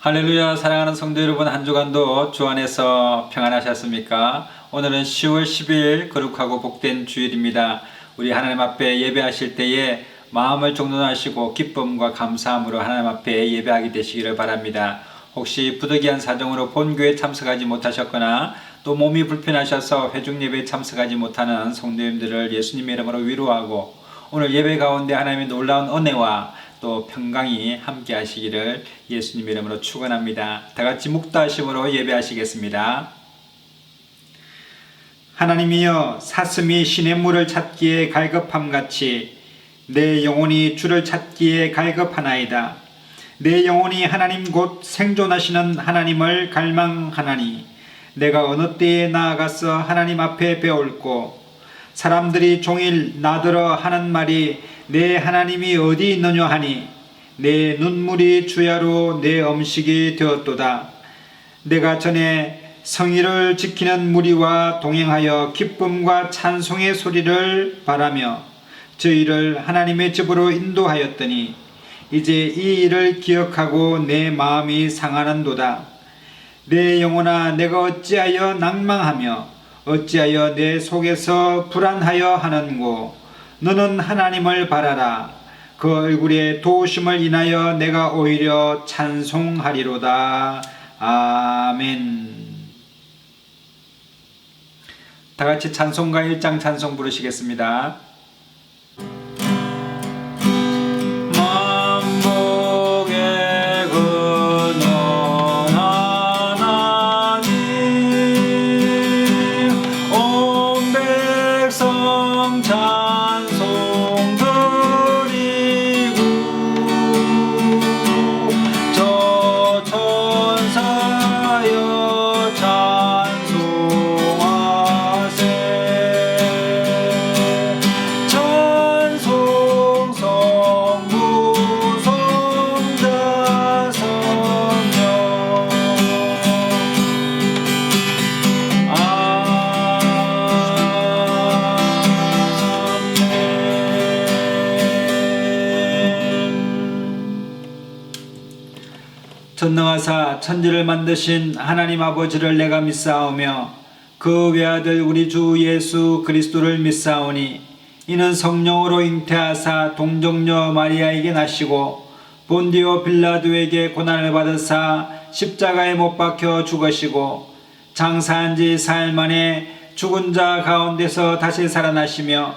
할렐루야. 사랑하는 성도 여러분, 한 주간도 주 안에서 평안하셨습니까? 오늘은 10월 10일 거룩하고 복된 주일입니다. 우리 하나님 앞에 예배하실 때에 마음을 정돈하시고 기쁨과 감사함으로 하나님 앞에 예배하게 되시기를 바랍니다. 혹시 부득이한 사정으로 본교에 참석하지 못하셨거나 또 몸이 불편하셔서 회중 예배에 참석하지 못하는 성도님들을 예수님의 이름으로 위로하고, 오늘 예배 가운데 하나님의 놀라운 은혜와 또 평강이 함께 하시기를 예수님의 이름으로 축원합니다. 다 같이 묵다심으로 예배하시겠습니다. 하나님이여, 사슴이 시냇물을 찾기에 갈급함같이 내 영혼이 주를 찾기에 갈급하나이다. 내 영혼이 하나님 곧 생존하시는 하나님을 갈망하나니 내가 어느 때에 나아가서 하나님 앞에 배울고, 사람들이 종일 나더러 하는 말이 내 하나님이 어디 있느냐 하니 내 눈물이 주야로 내 음식이 되었도다. 내가 전에 성의를 지키는 무리와 동행하여 기쁨과 찬송의 소리를 바라며 저희를 하나님의 집으로 인도하였더니 이제 이 일을 기억하고 내 마음이 상하는도다. 내 영혼아, 내가 어찌하여 낭망하며 어찌하여 내 속에서 불안하여 하는고. 너는 하나님을 바라라. 그 얼굴의 도우심을 인하여 내가 오히려 찬송하리로다. 아멘. 다 같이 찬송가 1장 찬송 부르시겠습니다. 전능하사 천지를 만드신 하나님 아버지를 내가 믿사오며 그 외아들 우리 주 예수 그리스도를 믿사오니 이는 성령으로 잉태하사 동정녀 마리아에게 나시고 본디오 빌라도에게 고난을 받으사 십자가에 못 박혀 죽으시고 장사한 지 사흘 만에 죽은 자 가운데서 다시 살아나시며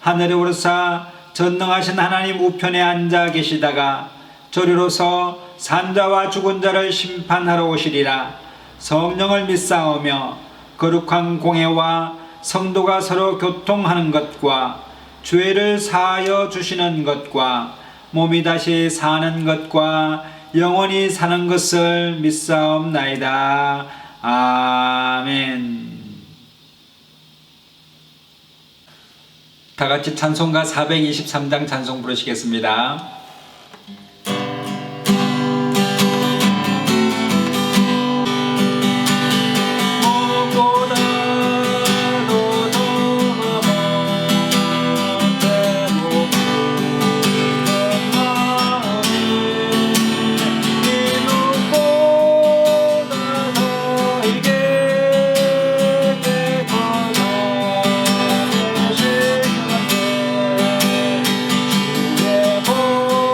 하늘에 오르사 전능하신 하나님 우편에 앉아 계시다가 저리로서 산자와 죽은 자를 심판하러 오시리라. 성령을 믿사오며 거룩한 공회와 성도가 서로 교통하는 것과 죄를 사하여 주시는 것과 몸이 다시 사는 것과 영원히 사는 것을 믿사옵나이다. 아멘. 다 같이 찬송가 423장 찬송 부르시겠습니다. Oh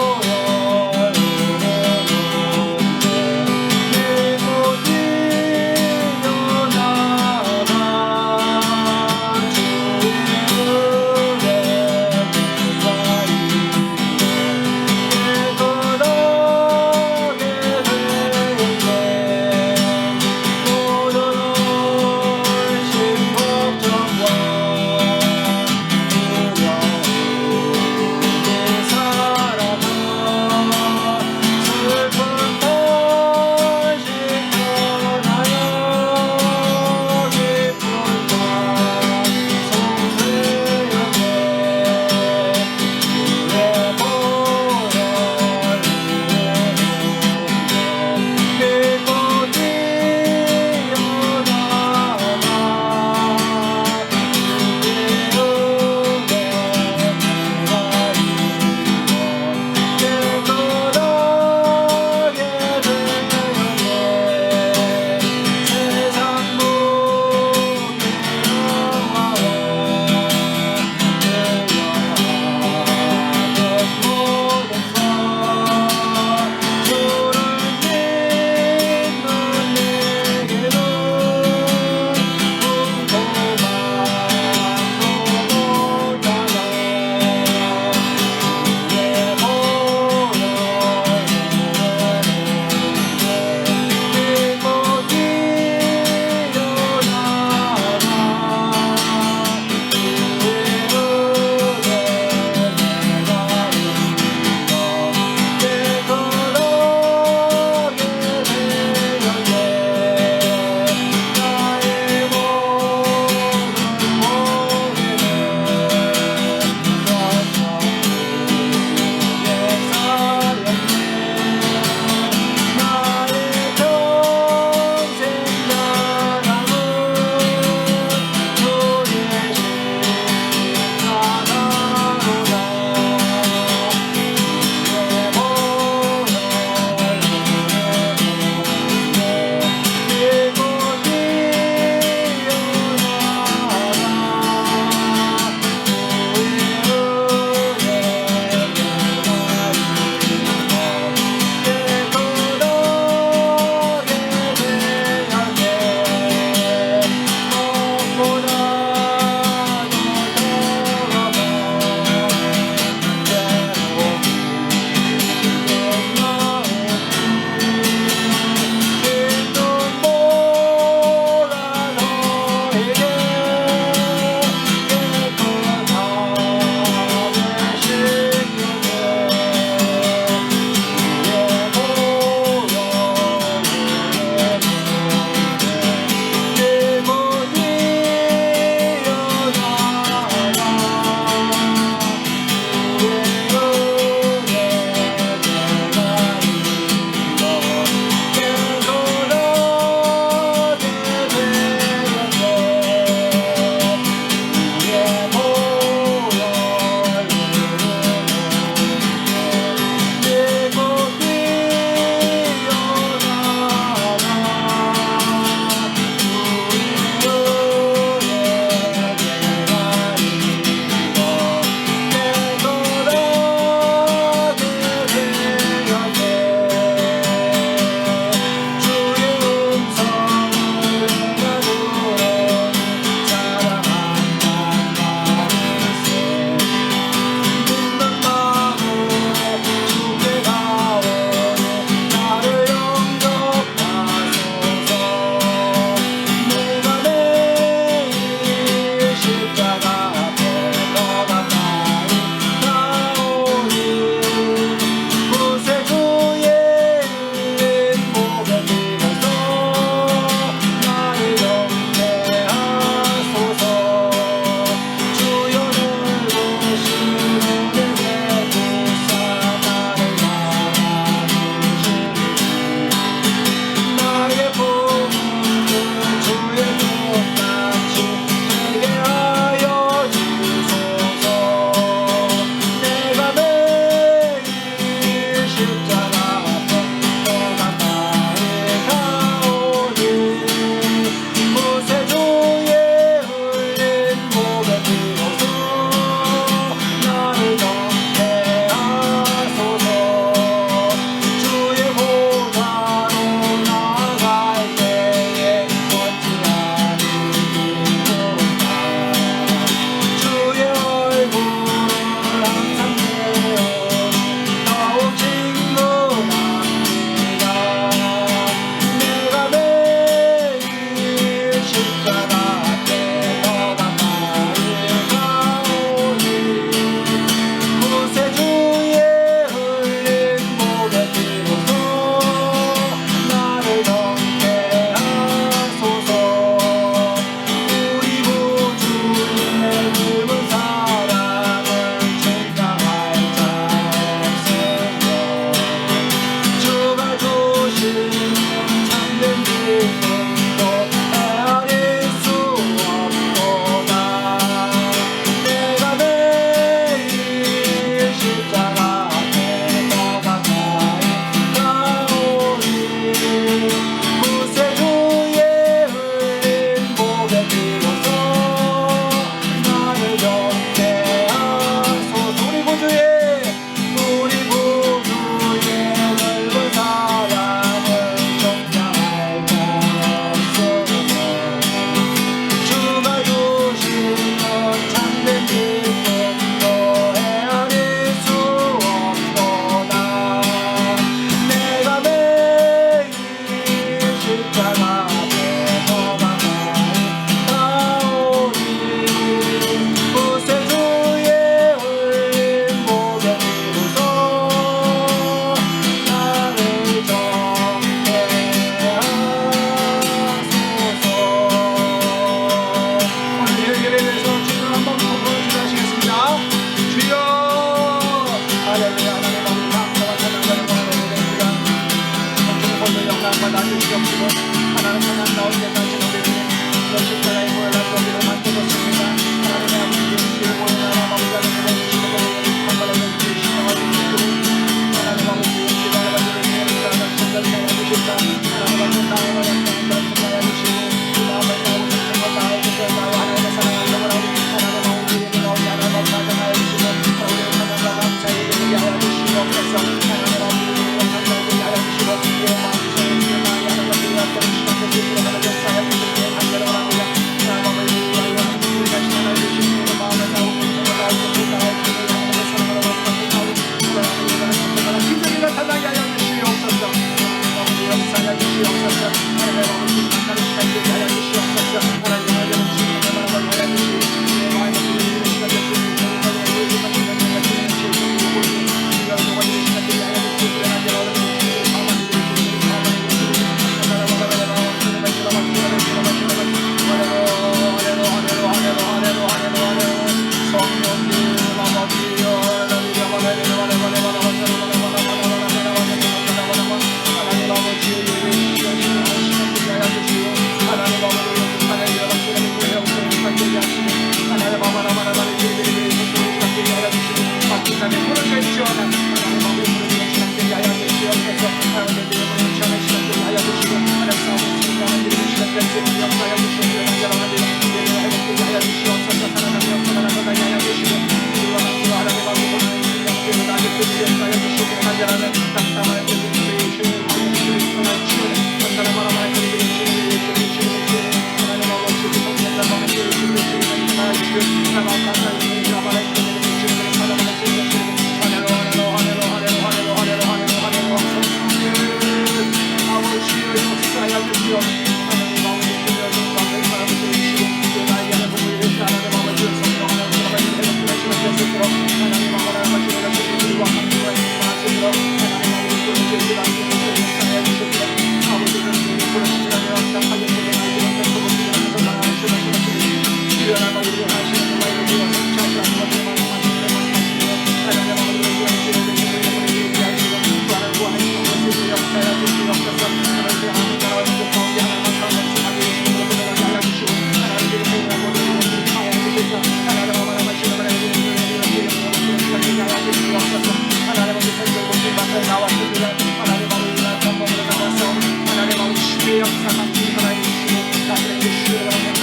역사가 살아계시고 나를 주시고 나를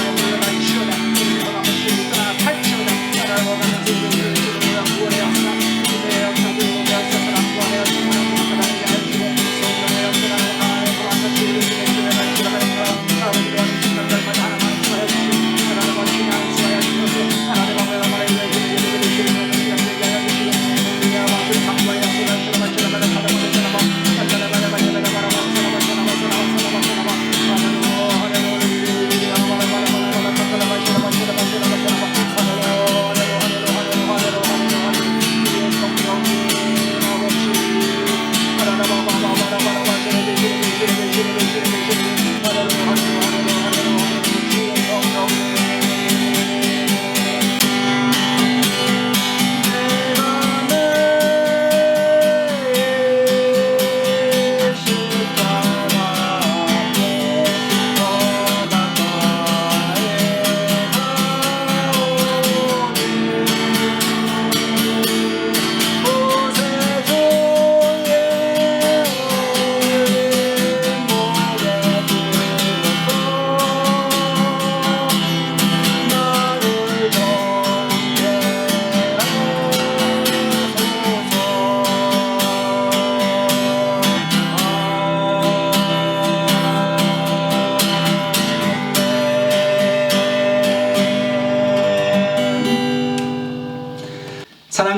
주시고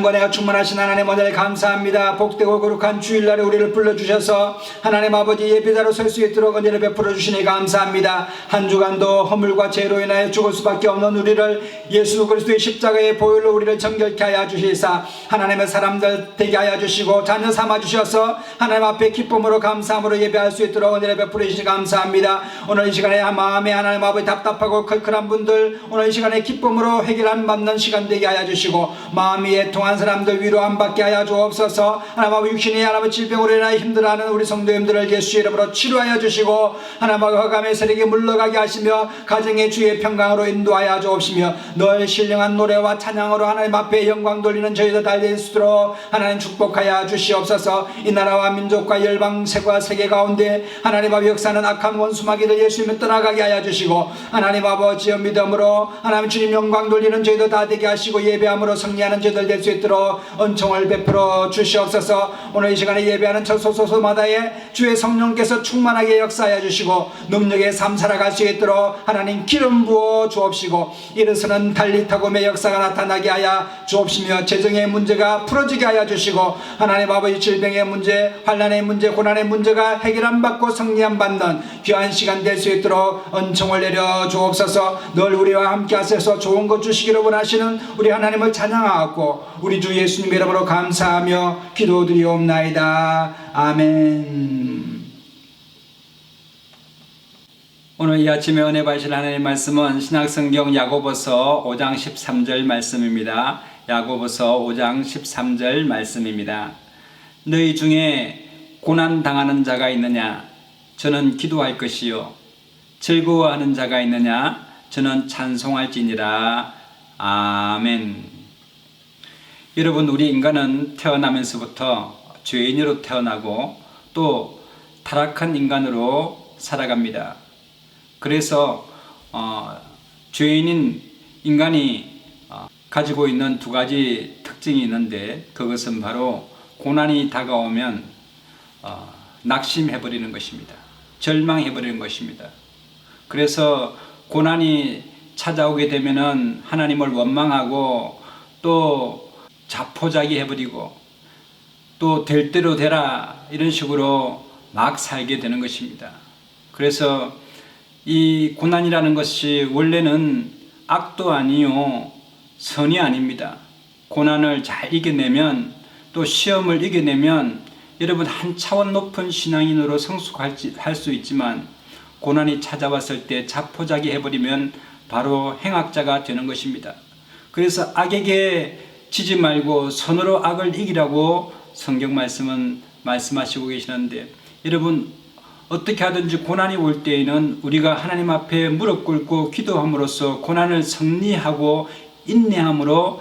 사랑과 은혜가 충만하신 하나님 오늘 감사합니다. 복되고 거룩한 주일날에 우리를 불러주셔서 하나님 아버지 예배자로 설 수 있도록 은혜를 베풀어 주시니 감사합니다. 한 주간도 허물과 죄로 인하여 죽을 수밖에 없는 우리를 예수 그리스도의 십자가의 보혈로 우리를 정결케 하여 주시사 하나님의 사람들 되게 하여 주시고 자녀 삼아 주셔서 하나님 앞에 기쁨으로 감사함으로 예배할 수 있도록 은혜를 베풀어 주시니 감사합니다. 오늘 이 시간에 마음에 하나님 아버지 답답하고 컬컬한 분들 오늘 이 시간에 기쁨으로 해결함 받는 시간 되게 하여 주시고 마음이 애통한 사람들 위로함 받게 하여 주옵소서. 하나님 아버지 육신이 하나님 질병으로 인하여 힘들어하는 우리 성도님들을 예수 이름으로 치료하여 주시고 하나님 아버지 흑암의 세력이 물러가게 하시며 가정의 주의 평강으로 인도하여 주옵시며 늘 신령한 노래와 찬양으로 하나님 앞에 영광 돌리는 저희들 달릴 수 있도록 하나님 축복하여 주시옵소서. 이 나라와 민족과 열방세과 세계 가운데 하나님 아버지 역사는 악한 원수마귀를 예수님을 떠나가게 하여 주시고 하나님 아버지의 믿음으로 하나님 주님 영광 돌리는 저희들 다 되게 하시고 예배함으로 승리하는 저희들 될 수 있도록 은총을 베풀어 주시옵소서. 오늘 이 시간에 예배하는 처소소소마다에 주의 성령께서 충만하게 역사하여 주시고 능력의 삶 살아갈 수 있도록 하나님 기름 부어 주옵시고 일어서는 달리 타고의 역사가 나타나게 하여 주옵시며 재정의 문제가 풀어지게 하여 주시고 하나님 아버지 질병의 문제 환난의 문제 고난의 문제가 해결함 받고 승리함 받는 귀한 시간 될 수 있도록 은총을 내려 주옵소서. 늘 우리와 함께 하셔서 좋은 것 주시기를 원하시는 우리 하나님을 찬양하고 우리 주 예수님 이름으로 감사하며 기도드리옵나이다. 아멘. 오늘 이 아침에 은혜 받으실 하나님의 말씀은 신약성경 야고보서 5장 13절 말씀입니다. 야고보서 5장 13절 말씀입니다. 너희 중에 고난당하는 자가 있느냐? 저는 기도할 것이요. 즐거워하는 자가 있느냐? 저는 찬송할지니라. 아멘. 여러분, 우리 인간은 태어나면서부터 죄인으로 태어나고 또 타락한 인간으로 살아갑니다. 그래서 죄인인 인간이 가지고 있는 두 가지 특징이 있는데 그것은 바로 고난이 다가오면 낙심해버리는 것입니다. 절망해버리는 것입니다. 그래서 고난이 찾아오게 되면은 하나님을 원망하고 또 자포자기 해버리고 또 될 대로 되라 이런 식으로 막 살게 되는 것입니다. 그래서 이 고난이라는 것이 원래는 악도 아니요 선이 아닙니다. 고난을 잘 이겨내면 또 시험을 이겨내면 여러분 한 차원 높은 신앙인으로 성숙할 수 있지만 고난이 찾아왔을 때 자포자기 해버리면 바로 행악자가 되는 것입니다. 그래서 악에게 지지 말고 선으로 악을 이기라고 성경 말씀은 말씀하시고 계시는데 여러분 어떻게 하든지 고난이 올 때에는 우리가 하나님 앞에 무릎 꿇고 기도함으로써 고난을 승리하고 인내함으로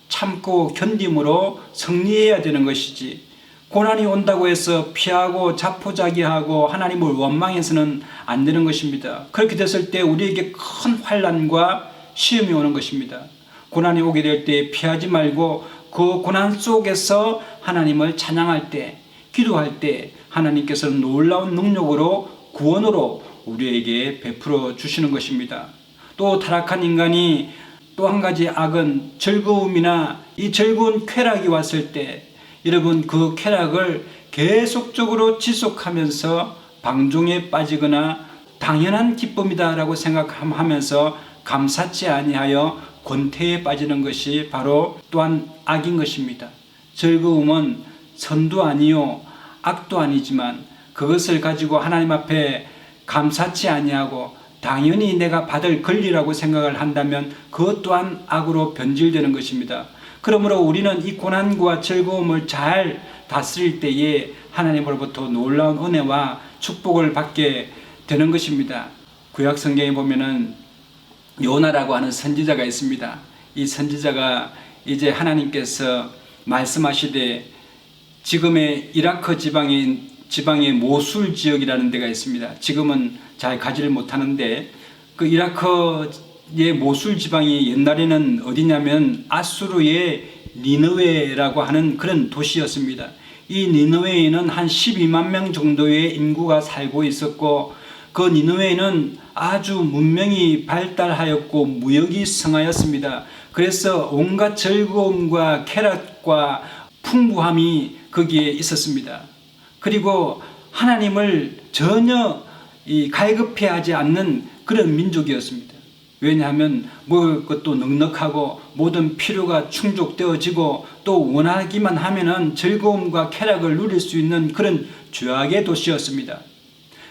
참고 견딤으로 승리해야 되는 것이지 고난이 온다고 해서 피하고 자포자기하고 하나님을 원망해서는 안 되는 것입니다. 그렇게 됐을 때 우리에게 큰 환난과 시험이 오는 것입니다. 고난이 오게 될 때 피하지 말고 그 고난 속에서 하나님을 찬양할 때 기도할 때 하나님께서는 놀라운 능력으로 구원으로 우리에게 베풀어 주시는 것입니다. 또 타락한 인간이 또 한 가지 악은 즐거움이나 이 즐거운 쾌락이 왔을 때 여러분 그 쾌락을 계속적으로 지속하면서 방종에 빠지거나 당연한 기쁨이다 라고 생각하면서 감사치 아니하여 권태에 빠지는 것이 바로 또한 악인 것입니다. 즐거움은 선도 아니요 악도 아니지만 그것을 가지고 하나님 앞에 감사치 아니하고 당연히 내가 받을 권리라고 생각을 한다면 그것 또한 악으로 변질되는 것입니다. 그러므로 우리는 이 고난과 즐거움을 잘 다스릴 때에 하나님으로부터 놀라운 은혜와 축복을 받게 되는 것입니다. 구약 성경에 보면은 요나라고 하는 선지자가 있습니다. 이 선지자가 이제 하나님께서 말씀하시되 지금의 이라크 지방의 모술 지역이라는 데가 있습니다. 지금은 잘 가지를 못하는데 그 이라크의 모술 지방이 옛날에는 어디냐면 아수르의 니느웨라고 하는 그런 도시였습니다. 이 니느웨에는 한 12만 명 정도의 인구가 살고 있었고 그 니느웨는 아주 문명이 발달하였고 무역이 성하였습니다. 그래서 온갖 즐거움과 쾌락과 풍부함이 거기에 있었습니다. 그리고 하나님을 전혀 갈급해하지 않는 그런 민족이었습니다. 왜냐하면 먹을 것도 넉넉하고 모든 필요가 충족되어지고 또 원하기만 하면은 즐거움과 쾌락을 누릴 수 있는 그런 죄악의 도시였습니다.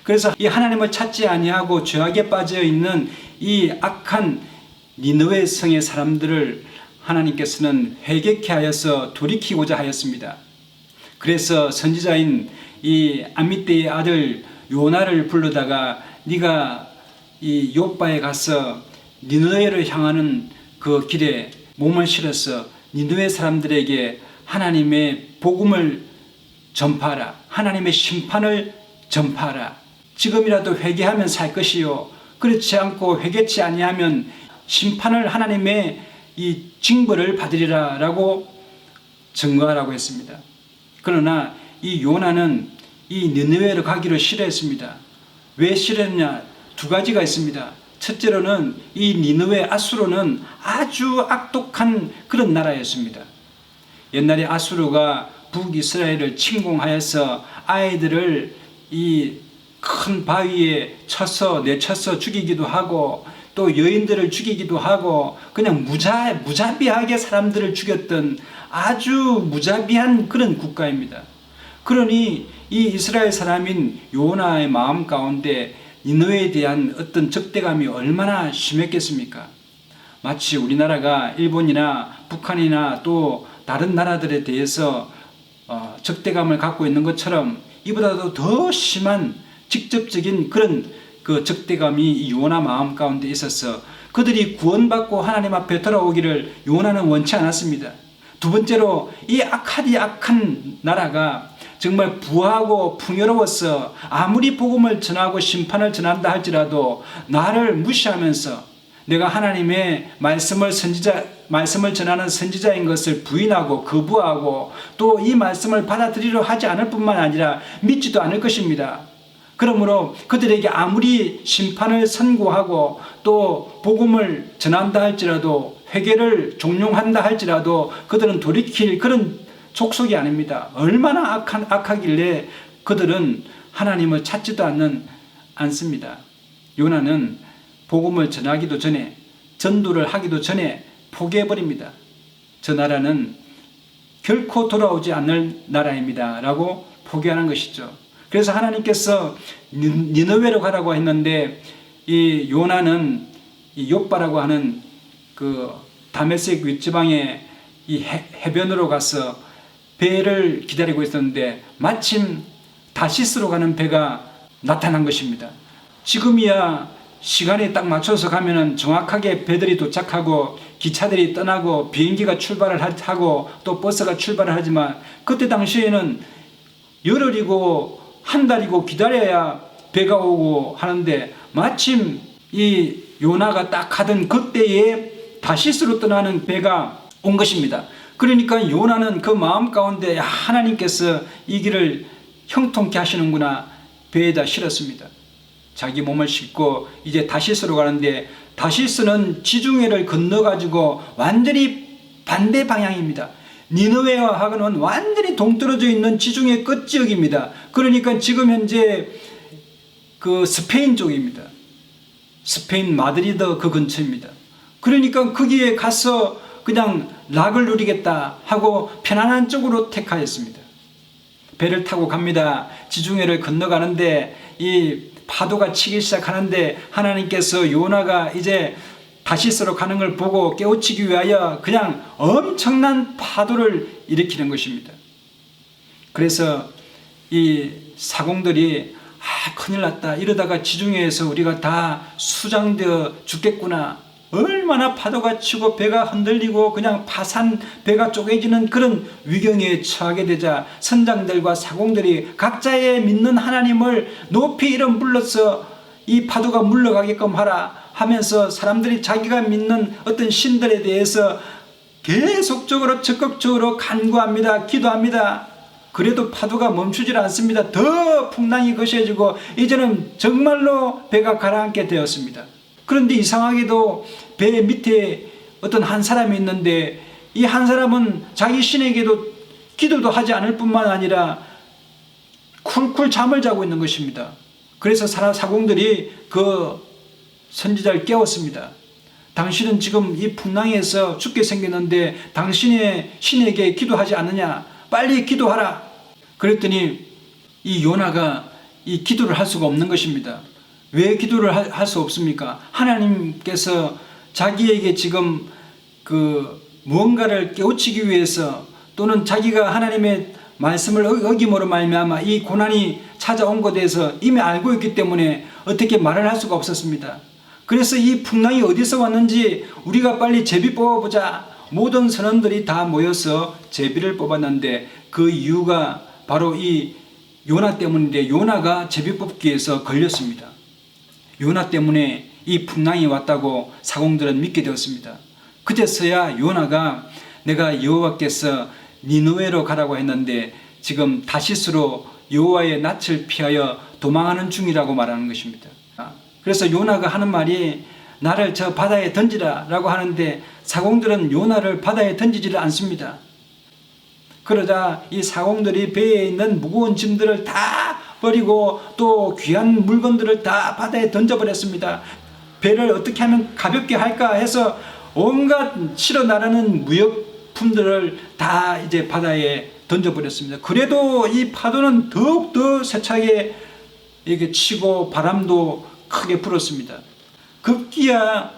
그래서 이 하나님을 찾지 아니하고 죄악에 빠져 있는 이 악한 니느웨 성의 사람들을 하나님께서는 회개케 하여서 돌이키고자 하였습니다. 그래서 선지자인 이 아미떼의 아들 요나를 불러다가 네가 이 욥바에 가서 니느웨를 향하는 그 길에 몸을 실어서 니느웨 사람들에게 하나님의 복음을 전파하라. 하나님의 심판을 전파하라. 지금이라도 회개하면 살 것이요, 그렇지 않고 회개치 아니하면 심판을 하나님의 이 징벌을 받으리라 라고 증거하라고 했습니다. 그러나 이 요나는 이 니느웨로 가기를 싫어했습니다. 왜 싫어했냐? 두 가지가 있습니다. 첫째로는 이 니느웨 아수르는 아주 악독한 그런 나라였습니다. 옛날에 아수르가 북이스라엘을 침공하여서 아이들을 이 큰 바위에 내쳐서 죽이기도 하고 또 여인들을 죽이기도 하고 그냥 무자비하게 사람들을 죽였던 아주 무자비한 그런 국가입니다. 그러니 이 이스라엘 사람인 요나의 마음 가운데 니느웨에 대한 어떤 적대감이 얼마나 심했겠습니까? 마치 우리나라가 일본이나 북한이나 또 다른 나라들에 대해서 적대감을 갖고 있는 것처럼 이보다도 더 심한 직접적인 그런 그 적대감이 이 요나 마음 가운데 있어서 그들이 구원받고 하나님 앞에 돌아오기를 요나는 원치 않았습니다. 두 번째로 이 악한 나라가 정말 부하고 풍요로워서 아무리 복음을 전하고 심판을 전한다 할지라도 나를 무시하면서 내가 하나님의 말씀을 전하는 선지자인 것을 부인하고 거부하고 또 이 말씀을 받아들이려 하지 않을 뿐만 아니라 믿지도 않을 것입니다. 그러므로 그들에게 아무리 심판을 선고하고 또 복음을 전한다 할지라도 회개를 종용한다 할지라도 그들은 돌이킬 그런 족속이 아닙니다. 얼마나 악하길래 그들은 하나님을 찾지도 않습니다. 요나는 복음을 전하기도 전에 전도를 하기도 전에 포기해버립니다. 저 나라는 결코 돌아오지 않을 나라입니다 라고 포기하는 것이죠. 그래서 하나님께서 니느웨로 가라고 했는데 이 요나는 이 욥바라고 하는 그 다메섹 윗지방의 이 해변으로 가서 배를 기다리고 있었는데 마침 다시스로 가는 배가 나타난 것입니다. 지금이야 시간에 딱 맞춰서 가면은 정확하게 배들이 도착하고 기차들이 떠나고 비행기가 출발을 하고 또 버스가 출발을 하지만 그때 당시에는 열흘이고 한 달이고 기다려야 배가 오고 하는데 마침 이 요나가 딱 가던 그때에 다시스로 떠나는 배가 온 것입니다. 그러니까 요나는 그 마음 가운데 하나님께서 이 길을 형통케 하시는구나 배에다 실었습니다. 자기 몸을 싣고 이제 다시스로 가는데 다시스는 지중해를 건너가지고 완전히 반대 방향입니다. 니느웨와하고는 완전히 동떨어져 있는 지중해 끝 지역입니다. 그러니까 지금 현재 그 스페인 쪽입니다. 스페인 마드리드 그 근처입니다. 그러니까 거기에 가서 그냥 락을 누리겠다 하고 편안한 쪽으로 택하였습니다. 배를 타고 갑니다. 지중해를 건너가는데 이 파도가 치기 시작하는데 하나님께서 요나가 이제 다시스로 가는 걸 보고 깨우치기 위하여 그냥 엄청난 파도를 일으키는 것입니다. 그래서 이 사공들이 큰일 났다 이러다가 지중해에서 우리가 다 수장되어 죽겠구나, 얼마나 파도가 치고 배가 흔들리고 그냥 배가 쪼개지는 그런 위경에 처하게 되자 선장들과 사공들이 각자의 믿는 하나님을 높이 이름 불러서 이 파도가 물러가게끔 하라 하면서 사람들이 자기가 믿는 어떤 신들에 대해서 계속적으로 적극적으로 간구합니다. 기도합니다. 그래도 파도가 멈추질 않습니다. 더 풍랑이 거세지고 이제는 정말로 배가 가라앉게 되었습니다. 그런데 이상하게도 배 밑에 어떤 한 사람이 있는데 이 한 사람은 자기 신에게도 기도도 하지 않을 뿐만 아니라 쿨쿨 잠을 자고 있는 것입니다. 그래서 사공들이 그 선지자를 깨웠습니다. 당신은 지금 이 풍랑에서 죽게 생겼는데 당신의 신에게 기도하지 않느냐? 빨리 기도하라. 그랬더니 이 요나가 이 기도를 할 수가 없는 것입니다. 왜 기도를 할 수 없습니까? 하나님께서 자기에게 지금 그 무언가를 깨우치기 위해서 또는 자기가 하나님의 말씀을 어김으로 말미암아 이 고난이 찾아온 것에 대해서 이미 알고 있기 때문에 어떻게 말을 할 수가 없었습니다. 그래서 이 풍랑이 어디서 왔는지 우리가 빨리 제비 뽑아보자. 모든 선원들이 다 모여서 제비를 뽑았는데 그 이유가 바로 이 요나 때문인데 요나가 제비 뽑기에서 걸렸습니다. 요나 때문에 이 풍랑이 왔다고 사공들은 믿게 되었습니다. 그제서야 요나가 내가 여호와께서 니느웨로 가라고 했는데 지금 다시스로 여호와의 낯을 피하여 도망하는 중이라고 말하는 것입니다. 그래서 요나가 하는 말이 나를 저 바다에 던지라 라고 하는데 사공들은 요나를 바다에 던지지를 않습니다. 그러자 이 사공들이 배에 있는 무거운 짐들을 다 버리고 또 귀한 물건들을 다 바다에 던져버렸습니다. 배를 어떻게 하면 가볍게 할까 해서 온갖 실어 나르는 무역품들을 다 이제 바다에 던져버렸습니다. 그래도 이 파도는 더욱더 세차게 이렇게 치고 바람도 크게 불었습니다. 급기야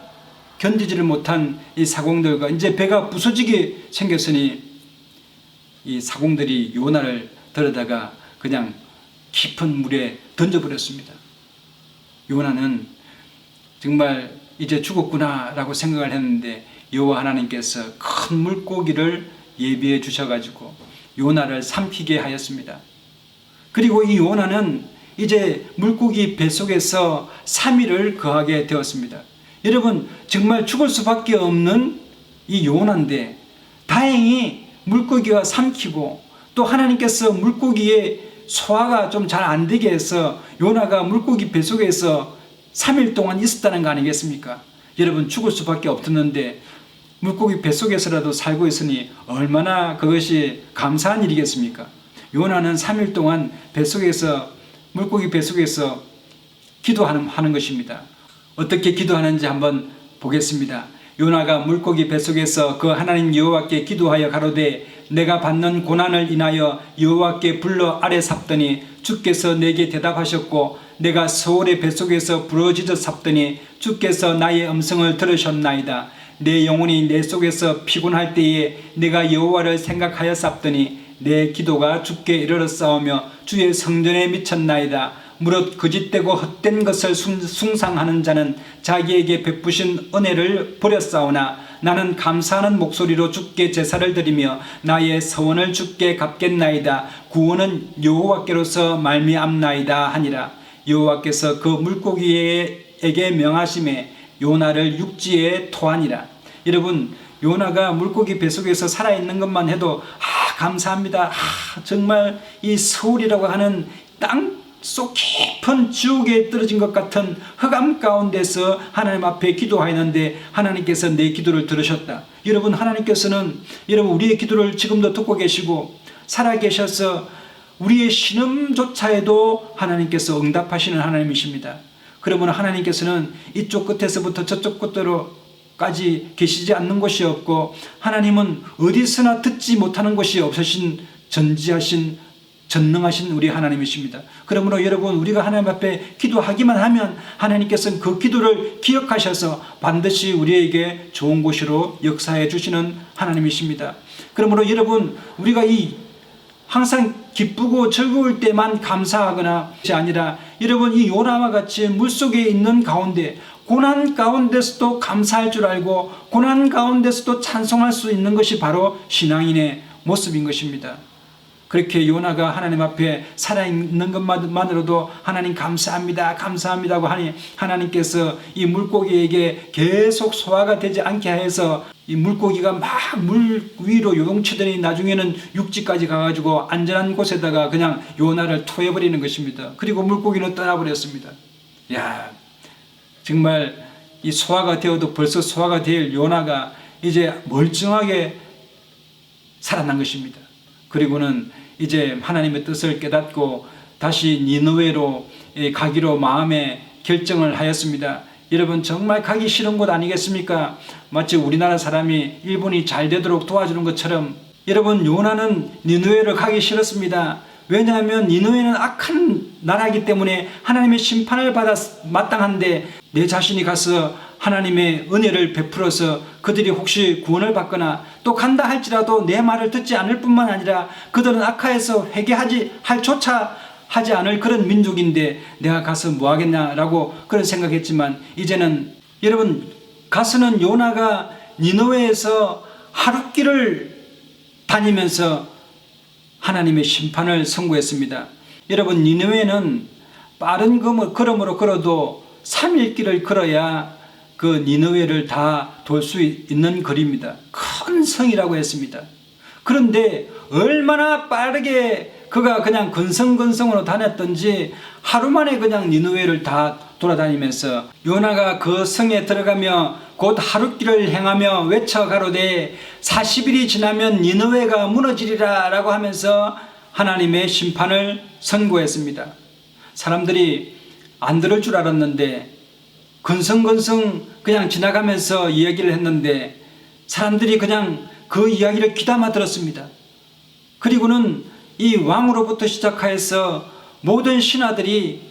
견디지를 못한 이 사공들과 이제 배가 부서지게 생겼으니 이 사공들이 요나를 들여다가 그냥 깊은 물에 던져버렸습니다. 요나는 정말 이제 죽었구나 라고 생각을 했는데 여호와 하나님께서 큰 물고기를 예비해 주셔가지고 요나를 삼키게 하였습니다. 그리고 이 요나는 이제 물고기 뱃속에서 3일을 거하게 되었습니다. 여러분 정말 죽을 수밖에 없는 이 요나인데 다행히 물고기가 삼키고 또 하나님께서 물고기의 소화가 좀 잘 안 되게 해서 요나가 물고기 뱃속에서 3일 동안 있었다는 거 아니겠습니까? 여러분 죽을 수밖에 없었는데 물고기 뱃속에서라도 살고 있으니 얼마나 그것이 감사한 일이겠습니까? 요나는 3일 동안 물고기 뱃속에서 기도하는 것입니다. 어떻게 기도하는지 한번 보겠습니다. 요나가 물고기 뱃속에서 그 하나님 여호와께 기도하여 가로되 내가 받는 고난을 인하여 여호와께 불러 아래 삽더니 주께서 내게 대답하셨고 내가 서울의 뱃속에서 부러지듯 삽더니 주께서 나의 음성을 들으셨나이다. 내 영혼이 내 속에서 피곤할 때에 내가 여호와를 생각하여 삽더니 내 기도가 주께 이르렀사오며 주의 성전에 미쳤나이다. 무릇 거짓되고 헛된 것을 숭상하는 자는 자기에게 베푸신 은혜를 버렸사오나 나는 감사하는 목소리로 주께 제사를 드리며 나의 서원을 주께 갚겠나이다. 구원은 여호와께로서 말미암나이다 하니라. 여호와께서 그 물고기에게 명하심에 요나를 육지에 토하니라. 여러분 요나가 물고기 뱃속에서 살아있는 것만 해도 감사합니다. 정말 이 서울이라고 하는 땅 속 깊은 지옥에 떨어진 것 같은 흑암 가운데서 하나님 앞에 기도하였는데 하나님께서 내 기도를 들으셨다. 여러분 하나님께서는 우리의 기도를 지금도 듣고 계시고 살아계셔서 우리의 신음조차에도 하나님께서 응답하시는 하나님이십니다. 그러면 하나님께서는 이쪽 끝에서부터 저쪽 끝으로까지 계시지 않는 곳이 없고 하나님은 어디서나 듣지 못하는 곳이 없으신 전지하신 전능하신 우리 하나님이십니다. 그러므로 여러분 우리가 하나님 앞에 기도하기만 하면 하나님께서는 그 기도를 기억하셔서 반드시 우리에게 좋은 곳으로 역사해 주시는 하나님이십니다. 그러므로 여러분 우리가 항상 기쁘고 즐거울 때만 감사하거나 것이 아니라 여러분 이 요나와 같이 물속에 있는 가운데 고난 가운데서도 감사할 줄 알고 고난 가운데서도 찬송할 수 있는 것이 바로 신앙인의 모습인 것입니다. 그렇게 요나가 하나님 앞에 살아있는 것만으로도 하나님 감사합니다 감사합니다고 하니 하나님께서 이 물고기에게 계속 소화가 되지 않게 해서 이 물고기가 막 물 위로 요동치더니 나중에는 육지까지 가가지고 안전한 곳에다가 그냥 요나를 토해버리는 것입니다. 그리고 물고기는 떠나버렸습니다. 정말 이 소화가 되어도 벌써 소화가 될 요나가 이제 멀쩡하게 살아난 것입니다. 그리고는 이제 하나님의 뜻을 깨닫고 다시 니느웨로 가기로 마음에 결정을 하였습니다. 여러분 정말 가기 싫은 곳 아니겠습니까? 마치 우리나라 사람이 일본이 잘 되도록 도와주는 것처럼 여러분 요나는 니느웨를 가기 싫었습니다. 왜냐하면 니느웨는 악한 나라이기 때문에 하나님의 심판을 받아 마땅한데 내 자신이 가서 하나님의 은혜를 베풀어서 그들이 혹시 구원을 받거나 또 간다 할지라도 내 말을 듣지 않을 뿐만 아니라 그들은 악하에서 회개하지 할 조차 하지 않을 그런 민족인데 내가 가서 뭐 하겠냐라고 그런 생각했지만 이제는 여러분 가서는 요나가 니느웨에서 하룻길을 다니면서 하나님의 심판을 선고했습니다. 여러분 니느웨는 빠른 걸음으로 걸어도 3일 길을 걸어야 그 니느웨를 다 돌 수 있는 거리입니다. 큰 성이라고 했습니다. 그런데 얼마나 빠르게 그가 그냥 근성근성으로 다녔던지 하루 만에 그냥 니느웨를 다 돌아다니면서 요나가 그 성에 들어가며 곧 하룻길을 행하며 외쳐 가로되 40일이 지나면 니느웨가 무너지리라 라고 하면서 하나님의 심판을 선고했습니다. 사람들이 안 들을 줄 알았는데 근성근성 그냥 지나가면서 이야기를 했는데 사람들이 그냥 그 이야기를 귀담아 들었습니다. 그리고는 이 왕으로부터 시작하여서 모든 신하들이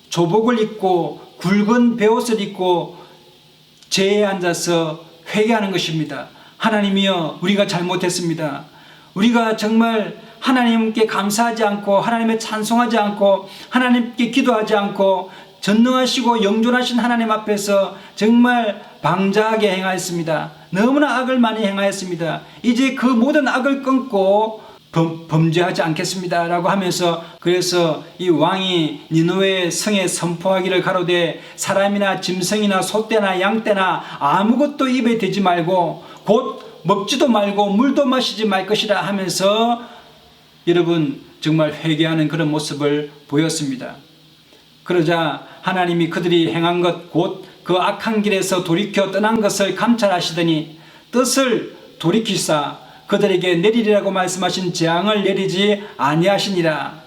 조복을 입고 굵은 베옷을 입고 제에 앉아서 회개하는 것입니다. 하나님이여 우리가 잘못했습니다. 우리가 정말 하나님께 감사하지 않고 하나님의 찬송하지 않고 하나님께 기도하지 않고 전능하시고 영존하신 하나님 앞에서 정말 방자하게 행하였습니다. 너무나 악을 많이 행하였습니다. 이제 그 모든 악을 끊고 범죄하지 않겠습니다 라고 하면서 그래서 이 왕이 니느웨 성에 선포하기를 가로되 사람이나 짐승이나 소떼나 양떼나 아무것도 입에 대지 말고 곧 먹지도 말고 물도 마시지 말 것이라 하면서 여러분 정말 회개하는 그런 모습을 보였습니다. 그러자 하나님이 그들이 행한 것 곧 그 악한 길에서 돌이켜 떠난 것을 감찰하시더니 뜻을 돌이키사 그들에게 내리리라고 말씀하신 재앙을 내리지 아니하시니라.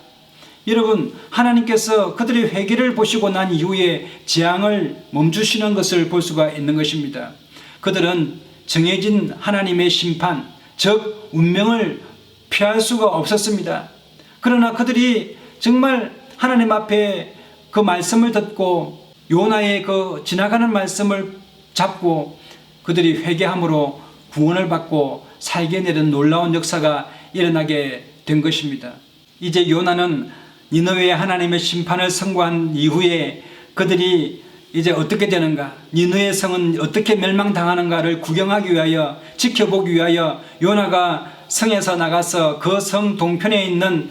여러분 하나님께서 그들의 회개를 보시고 난 이후에 재앙을 멈추시는 것을 볼 수가 있는 것입니다. 그들은 정해진 하나님의 심판 즉 운명을 피할 수가 없었습니다. 그러나 그들이 정말 하나님 앞에 그 말씀을 듣고 요나의 그 지나가는 말씀을 잡고 그들이 회개함으로 구원을 받고 살게 되는 놀라운 역사가 일어나게 된 것입니다. 이제 요나는 니느웨에 하나님의 심판을 선고한 이후에 그들이 이제 어떻게 되는가, 니느웨 성은 어떻게 멸망당하는가를 구경하기 위하여 지켜보기 위하여 요나가 성에서 나가서 그 성 동편에 있는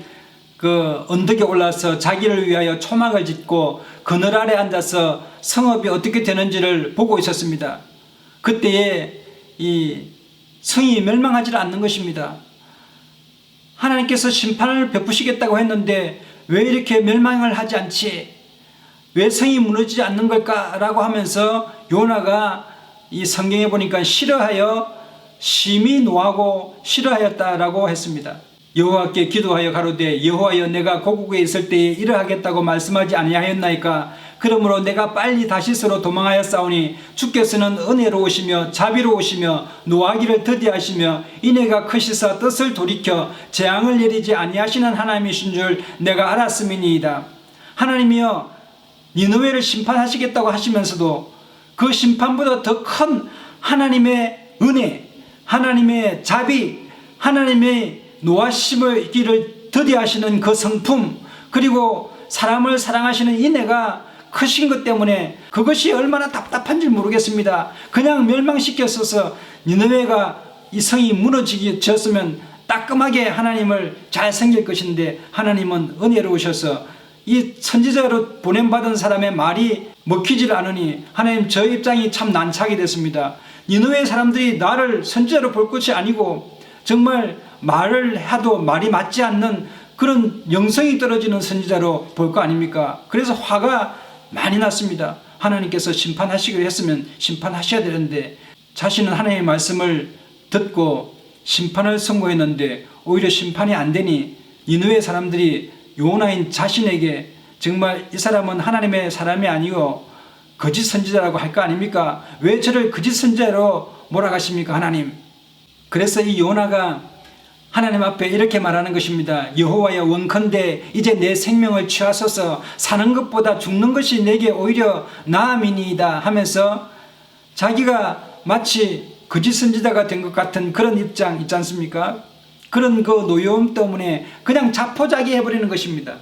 그 언덕에 올라서 자기를 위하여 초막을 짓고 그늘 아래 앉아서 성읍이 어떻게 되는지를 보고 있었습니다. 그때에 이 성이 멸망하지 않는 것입니다. 하나님께서 심판을 베푸시겠다고 했는데 왜 이렇게 멸망을 하지 않지? 왜 성이 무너지지 않는 걸까라고 하면서 요나가 이 성경에 보니까 싫어하여 심히 노하고 싫어하였다라고 했습니다. 여호와께 기도하여 가로되 여호와여 내가 고국에 있을 때에 이러하겠다고 말씀하지 아니하였나이까? 그러므로 내가 빨리 다시스로 도망하였사오니 주께서는 은혜로우시며 자비로우시며 노하기를 더디하시며 인애가 크시사 뜻을 돌이켜 재앙을 내리지 아니하시는 하나님이신 줄 내가 알았음이니이다. 하나님이여 니느웨를 심판하시겠다고 하시면서도 그 심판보다 더 큰 하나님의 은혜, 하나님의 자비, 하나님의 노하심을 길을 더디하시는 그 성품, 그리고 사람을 사랑하시는 인애가 크신 것 때문에 그것이 얼마나 답답한지 모르겠습니다. 그냥 멸망시켰어서 니느웨가 이 성이 무너지었으면 따끔하게 하나님을 잘 섬길 것인데 하나님은 은혜로우셔서 이 선지자로 보냄받은 사람의 말이 먹히질 않으니 하나님 저 입장이 참 난처하게 됐습니다. 니느웨 사람들이 나를 선지자로 볼 것이 아니고 정말 말을 해도 말이 맞지 않는 그런 영성이 떨어지는 선지자로 볼 거 아닙니까? 그래서 화가 많이 났습니다. 하나님께서 심판하시기로 했으면 심판하셔야 되는데 자신은 하나님의 말씀을 듣고 심판을 선고했는데 오히려 심판이 안 되니 니느웨 사람들이 요나인 자신에게 정말 이 사람은 하나님의 사람이 아니고 거짓 선지자라고 할 거 아닙니까? 왜 저를 거짓 선지자로 몰아가십니까, 하나님? 그래서 이 요나가 하나님 앞에 이렇게 말하는 것입니다. 여호와여, 원컨대 이제 내 생명을 취하소서. 사는 것보다 죽는 것이 내게 오히려 나음이니이다 하면서 자기가 마치 거짓 선지자가 된 것 같은 그런 입장 있지 않습니까? 그런 그 노여움 때문에 그냥 자포자기 해버리는 것입니다.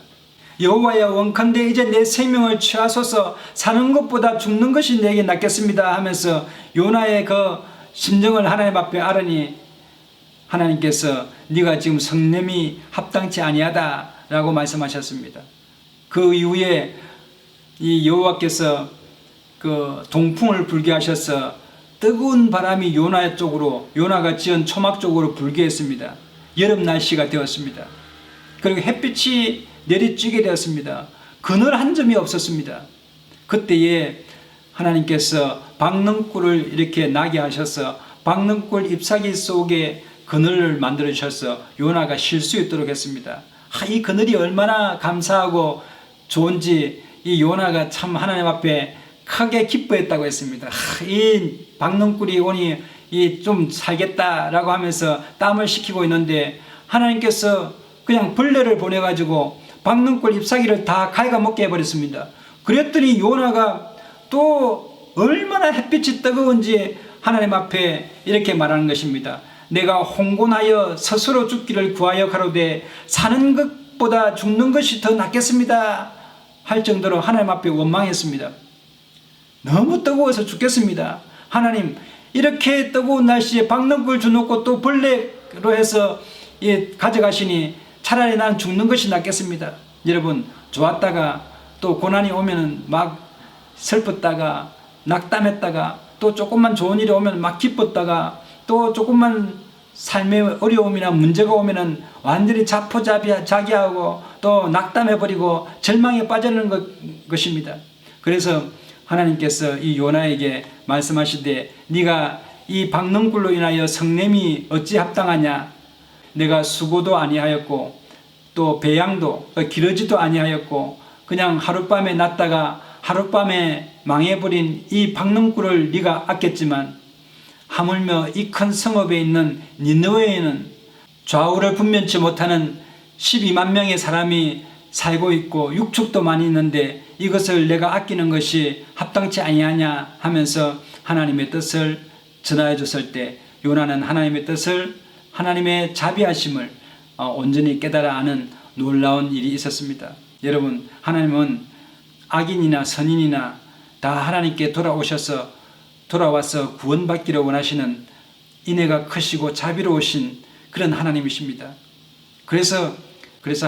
여호와여, 원컨대 이제 내 생명을 취하소서. 사는 것보다 죽는 것이 내게 낫겠습니다 하면서 요나의 그 심정을 하나님 앞에 아뢰니 하나님께서 네가 지금 성냄이 합당치 아니하다라고 말씀하셨습니다. 그 이후에 이 여호와께서 그 동풍을 불게 하셔서 뜨거운 바람이 요나 쪽으로, 요나가 지은 초막 쪽으로 불게 했습니다. 여름 날씨가 되었습니다. 그리고 햇빛이 내리쬐게 되었습니다. 그늘 한 점이 없었습니다. 그때에 하나님께서 박능꿀을 이렇게 나게 하셔서 박능꿀 잎사귀 속에 그늘을 만들어 주셔서 요나가 쉴 수 있도록 했습니다. 이 그늘이 얼마나 감사하고 좋은지 이 요나가 참 하나님 앞에 크게 기뻐했다고 했습니다. 이 박능꿀이 오니 좀 살겠다라고 하면서 땀을 식히고 있는데 하나님께서 그냥 벌레를 보내가지고 박능꿀 잎사귀를 다 갉아먹게 해버렸습니다. 그랬더니 요나가 또 얼마나 햇빛이 뜨거운지 하나님 앞에 이렇게 말하는 것입니다. 내가 홍곤하여 스스로 죽기를 구하여 가로되 사는 것보다 죽는 것이 더 낫겠습니다 할 정도로 하나님 앞에 원망했습니다. 너무 뜨거워서 죽겠습니다. 하나님, 이렇게 뜨거운 날씨에 박능꿀 주놓고 또 벌레로 해서 가져가시니 차라리 난 죽는 것이 낫겠습니다. 여러분, 좋았다가 또 고난이 오면은 막 슬펐다가 낙담했다가 또 조금만 좋은 일이 오면 막 기뻤다가 또 조금만 삶의 어려움이나 문제가 오면은 완전히 자포자기하고 또 낙담해버리고 절망에 빠지는 것입니다. 그래서 하나님께서 이 요나에게 말씀하시되 네가 이 박능꿀로 인하여 성냄이 어찌 합당하냐? 내가 수고도 아니하였고 또 배양도 기르지도 아니하였고 그냥 하룻밤에 났다가 하룻밤에 망해버린 이 박능꿀을 네가 아꼈지만 하물며 이 큰 성읍에 있는 니느웨에는 좌우를 분변치 못하는 12만 명의 사람이 살고 있고 육축도 많이 있는데 이것을 내가 아끼는 것이 합당치 아니하냐 하면서 하나님의 뜻을 전하여 줬을 때 요나는 하나님의 뜻을, 하나님의 자비하심을 온전히 깨달아 아는 놀라운 일이 있었습니다. 여러분, 하나님은 악인이나 선인이나 다 하나님께 돌아와서 구원받기를 원하시는 인애가 크시고 자비로우신 그런 하나님이십니다. 그래서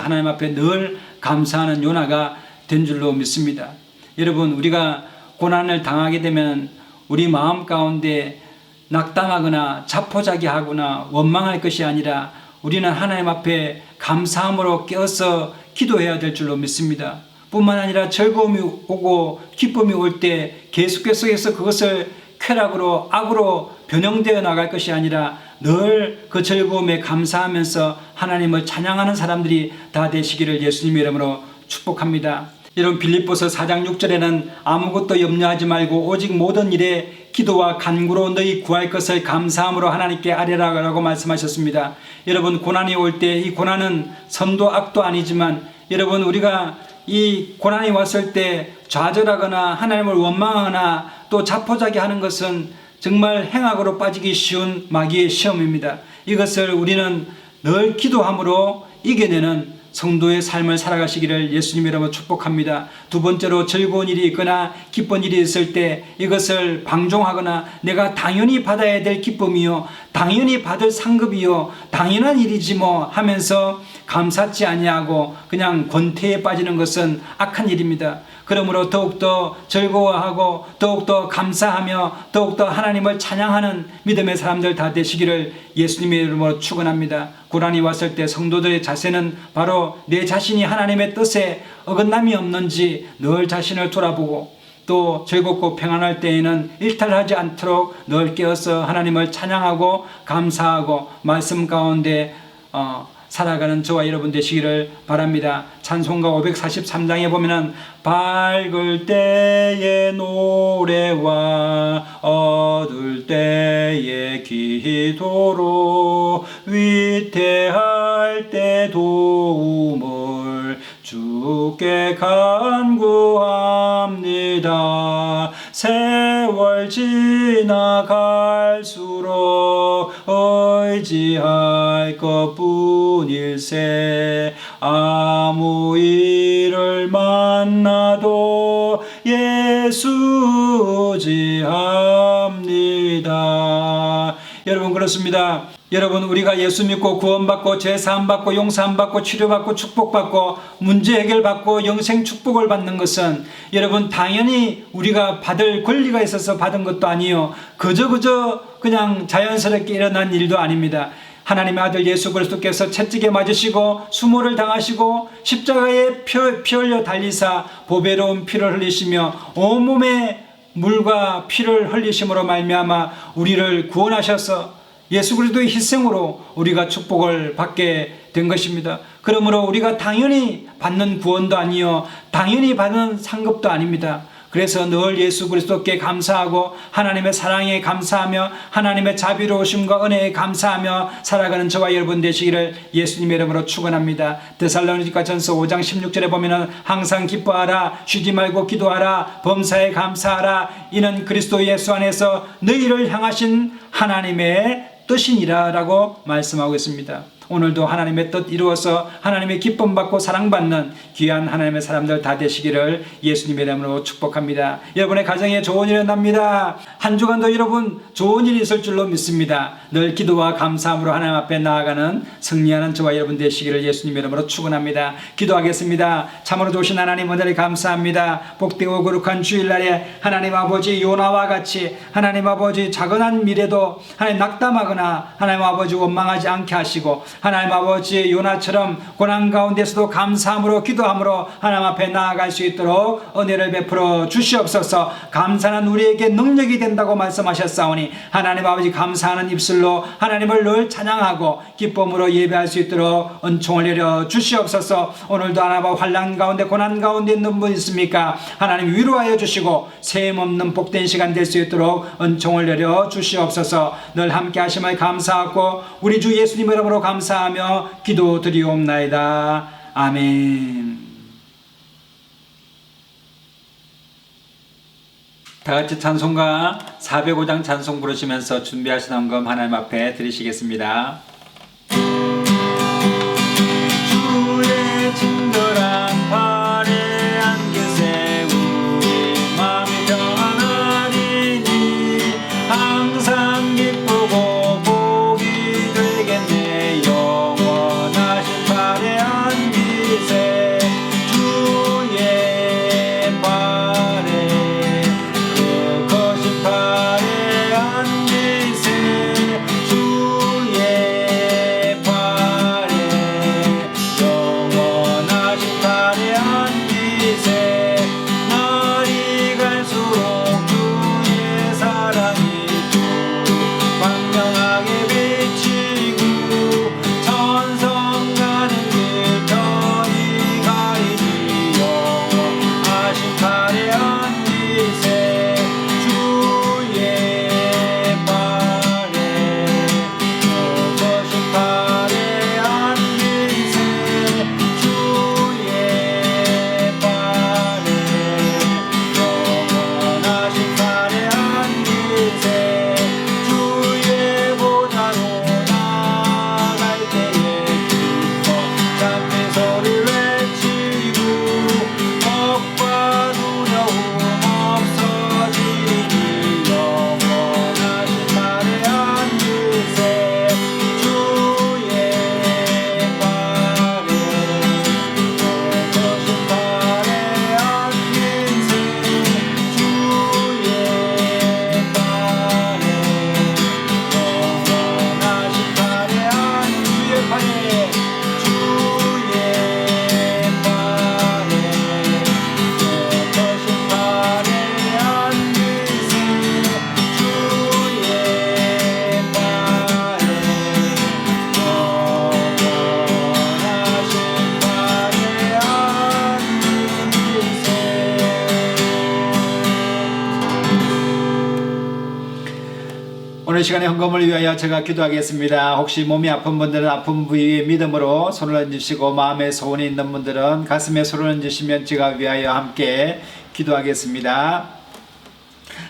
하나님 앞에 늘 감사하는 요나가 된 줄로 믿습니다. 여러분, 우리가 고난을 당하게 되면 우리 마음 가운데 낙담하거나 자포자기하거나 원망할 것이 아니라 우리는 하나님 앞에 감사함으로 깨어서 기도해야 될 줄로 믿습니다. 뿐만 아니라 즐거움이 오고 기쁨이 올 때 계속해서 그것을 쾌락으로 악으로 변형되어 나갈 것이 아니라 늘 그 즐거움에 감사하면서 하나님을 찬양하는 사람들이 다 되시기를 예수님의 이름으로 축복합니다. 여러분, 빌립보서 4장 6절에는 아무것도 염려하지 말고 오직 모든 일에 기도와 간구로 너희 구할 것을 감사함으로 하나님께 아뢰라라고 말씀하셨습니다. 여러분, 고난이 올 때 이 고난은 선도 악도 아니지만 여러분, 우리가 이 고난이 왔을 때 좌절하거나 하나님을 원망하거나 또 자포자기하는 것은 정말 행악으로 빠지기 쉬운 마귀의 시험입니다. 이것을 우리는 늘 기도함으로 이겨내는 성도의 삶을 살아가시기를 예수님의 이름으로 축복합니다. 두 번째로, 즐거운 일이 있거나 기쁜 일이 있을 때 이것을 방종하거나 내가 당연히 받아야 될 기쁨이요, 당연히 받을 상급이요, 당연한 일이지 뭐 하면서 감사치 아니하고 그냥 권태에 빠지는 것은 악한 일입니다. 그러므로 더욱더 즐거워하고 더욱더 감사하며 더욱더 하나님을 찬양하는 믿음의 사람들 다 되시기를 예수님의 이름으로 축원합니다. 고난이 왔을 때 성도들의 자세는 바로 내 자신이 하나님의 뜻에 어긋남이 없는지 늘 자신을 돌아보고 또 즐겁고 평안할 때에는 일탈하지 않도록 늘 깨어서 하나님을 찬양하고 감사하고 말씀 가운데 살아가는 저와 여러분 되시기를 바랍니다. 찬송가 543장에 보면은 밝을 때의 노래와 어두울 때의 기도로 위태할 때 도움을 주께 간구합니다. 세월 지나갈수록 의지할 것뿐일세. 아무 일을 만나도 예수지합니다. 여러분 그렇습니다. 여러분 우리가 예수 믿고 구원받고 제사함받고 용서함받고 치료받고 축복받고 문제 해결받고 영생 축복을 받는 것은 여러분 당연히 우리가 받을 권리가 있어서 받은 것도 아니요 그저 그냥 자연스럽게 일어난 일도 아닙니다. 하나님의 아들 예수 그리스도께서 채찍에 맞으시고 수모를 당하시고 십자가에 피 흘려 달리사 보배로운 피를 흘리시며 온몸에 물과 피를 흘리심으로 말미암아 우리를 구원하셔서 예수 그리스도의 희생으로 우리가 축복을 받게 된 것입니다. 그러므로 우리가 당연히 받는 구원도 아니요 당연히 받는 상급도 아닙니다. 그래서 늘 예수 그리스도께 감사하고 하나님의 사랑에 감사하며 하나님의 자비로우심과 은혜에 감사하며 살아가는 저와 여러분 되시기를 예수님의 이름으로 축원합니다. 데살로니가전서 5장 16절에 보면은 항상 기뻐하라 쉬지 말고 기도하라 범사에 감사하라 이는 그리스도 예수 안에서 너희를 향하신 하나님의 뜻이니라 라고 말씀하고 있습니다. 오늘도 하나님의 뜻 이루어서 하나님의 기쁨 받고 사랑받는 귀한 하나님의 사람들 다 되시기를 예수님의 이름으로 축복합니다. 여러분의 가정에 좋은 일이 일어납니다. 한 주간도 여러분 좋은 일이 있을 줄로 믿습니다. 늘 기도와 감사함으로 하나님 앞에 나아가는 승리하는 저와 여러분 되시기를 예수님의 이름으로 축원합니다. 기도하겠습니다. 참으로 좋으신 하나님 은혜를 감사합니다. 복되고 거룩한 주일날에 하나님 아버지 요나와 같이 하나님 아버지 작은 미래도 하나님 낙담하거나 하나님 아버지 원망하지 않게 하시고 하나님 아버지 요나처럼 고난 가운데서도 감사함으로 기도함으로 하나님 앞에 나아갈 수 있도록 은혜를 베풀어 주시옵소서. 감사는 우리에게 능력이 된다고 말씀하셨사오니 하나님 아버지 감사하는 입술로 하나님을 늘 찬양하고 기쁨으로 예배할 수 있도록 은총을 내려 주시옵소서. 오늘도 하나님 환난 가운데 고난 가운데 있는 분 있습니까? 하나님 위로하여 주시고 셈없는 복된 시간 될 수 있도록 은총을 내려 주시옵소서. 늘 함께 하심을 감사하고 우리 주 예수님 이름으로 감사하며 기도드리옵나이다. 아멘. 다같이 찬송가 405장 찬송 부르시면서 준비하신 헌금 하나님 앞에 드리시겠습니다. 주의 친절한 발에 안기세 우리 마음이 평안하리니 항상 기쁘고 복이 되겠네. 영원하신 발에 안기세 주의 발에 거신 발에 안기세 주의 발에 영원하신 발에 안기세 날이 갈수록 주의 사랑이 주 광명한 오늘 시간에 헌금을 위하여 제가 기도하겠습니다. 혹시 몸이 아픈 분들은 아픈 부위에 믿음으로 손을 얹으시고 마음에 소원이 있는 분들은 가슴에 손을 얹으시면 제가 위하여 함께 기도하겠습니다.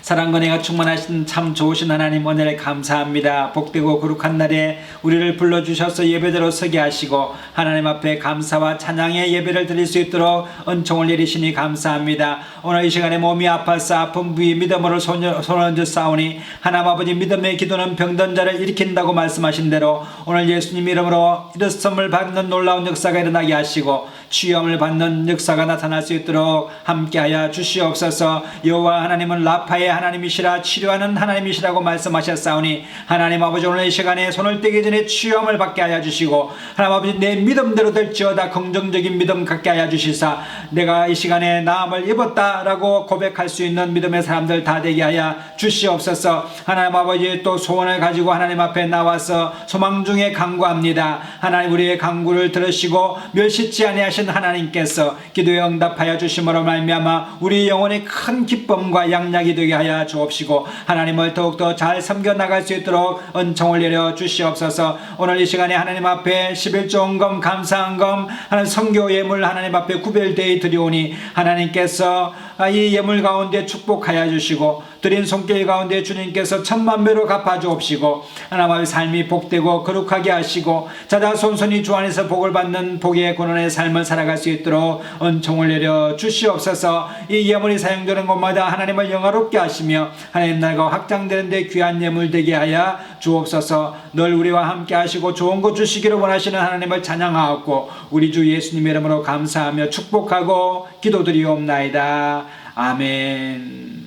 사랑과 은혜가 충만하신 참 좋으신 하나님 은혜를 감사합니다. 복되고 거룩한 날에 우리를 불러주셔서 예배대로 서게 하시고 하나님 앞에 감사와 찬양의 예배를 드릴 수 있도록 은총을 내리시니 감사합니다. 오늘 이 시간에 몸이 아파서 아픈 부위 믿음으로 손을 얹어 싸우니 하나님 아버지 믿음의 기도는 병든 자를 일으킨다고 말씀하신 대로 오늘 예수님 이름으로 일어섬을 받는 놀라운 역사가 일어나게 하시고 치유함을 받는 역사가 나타날 수 있도록 함께하여 주시옵소서. 여호와 하나님은 라파의 하나님이시라 치료하는 하나님이시라고 말씀하셨사오니 하나님 아버지 오늘 이 시간에 손을 떼기 전에 치유함을 받게 하여 주시고 하나님 아버지 내 믿음대로 될지어다 긍정적인 믿음 갖게 하여 주시사 내가 이 시간에 나음을 입었다라고 고백할 수 있는 믿음의 사람들 다 되게 하여 주시옵소서. 하나님 아버지 또 소원을 가지고 하나님 앞에 나와서 소망 중에 간구합니다. 하나님 우리의 간구를 들으시고 멸시치 아니하신 하나님께서 기도에 응답하여 주심으로 말미암아 우리 영혼의 큰 기쁨과 양락이 되게 하여 주옵시고 하나님을 더욱더 잘 섬겨 나갈 수 있도록 은총을 내려 주시옵소서. 오늘 이 시간에 하나님 앞에 11조헌금 감사헌금 하나님 선교 예물 하나님 앞에 구별되어 드리오니 하나님께서 이 예물 가운데 축복하여 주시고 드린 손길 가운데 주님께서 천만 배로 갚아 주옵시고 하나님의 삶이 복되고 거룩하게 하시고 자자손손이 주 안에서 복을 받는 복의 권원의 삶을 살아갈 수 있도록 은총을 내려 주시옵소서. 이 예물이 사용되는 곳마다 하나님을 영화롭게 하시며 하나님 나라가 확장되는 데 귀한 예물 되게 하여 주옵소서. 늘 우리와 함께 하시고 좋은 것 주시기를 원하시는 하나님을 찬양하옵고 우리 주 예수님의 이름으로 감사하며 축복하고 기도드리옵나이다. 아멘.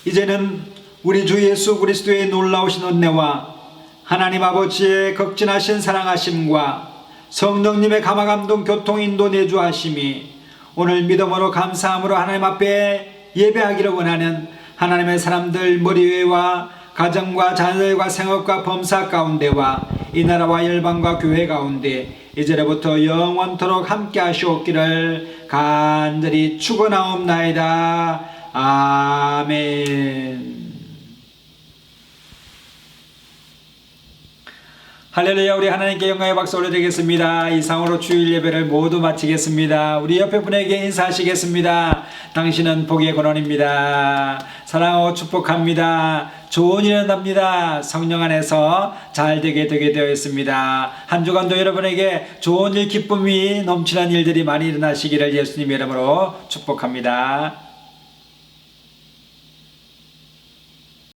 이제는 우리 주 예수 그리스도의 놀라우신 은혜와 하나님 아버지의 극진하신 사랑하심과 성령님의 감화감동 교통인도 내주하심이 오늘 믿음으로 감사함으로 하나님 앞에 예배하기를 원하는 하나님의 사람들 머리 위와 가정과 자녀들과 생업과 범사 가운데와 이 나라와 열방과 교회 가운데 이제로부터 영원토록 함께 하시옵기를 간절히 축원하옵나이다. 아멘. 할렐루야. 우리 하나님께 영광의 박수 올려드리겠습니다. 이상으로 주일 예배를 모두 마치겠습니다. 우리 옆에 분에게 인사하시겠습니다. 당신은 복의 근원입니다. 사랑하고 축복합니다. 좋은 일이 일어납니다. 성령 안에서 잘 되게 되어 있습니다. 한 주간도 여러분에게 좋은 일 기쁨이 넘치는 일들이 많이 일어나시기를 예수님의 이름으로 축복합니다.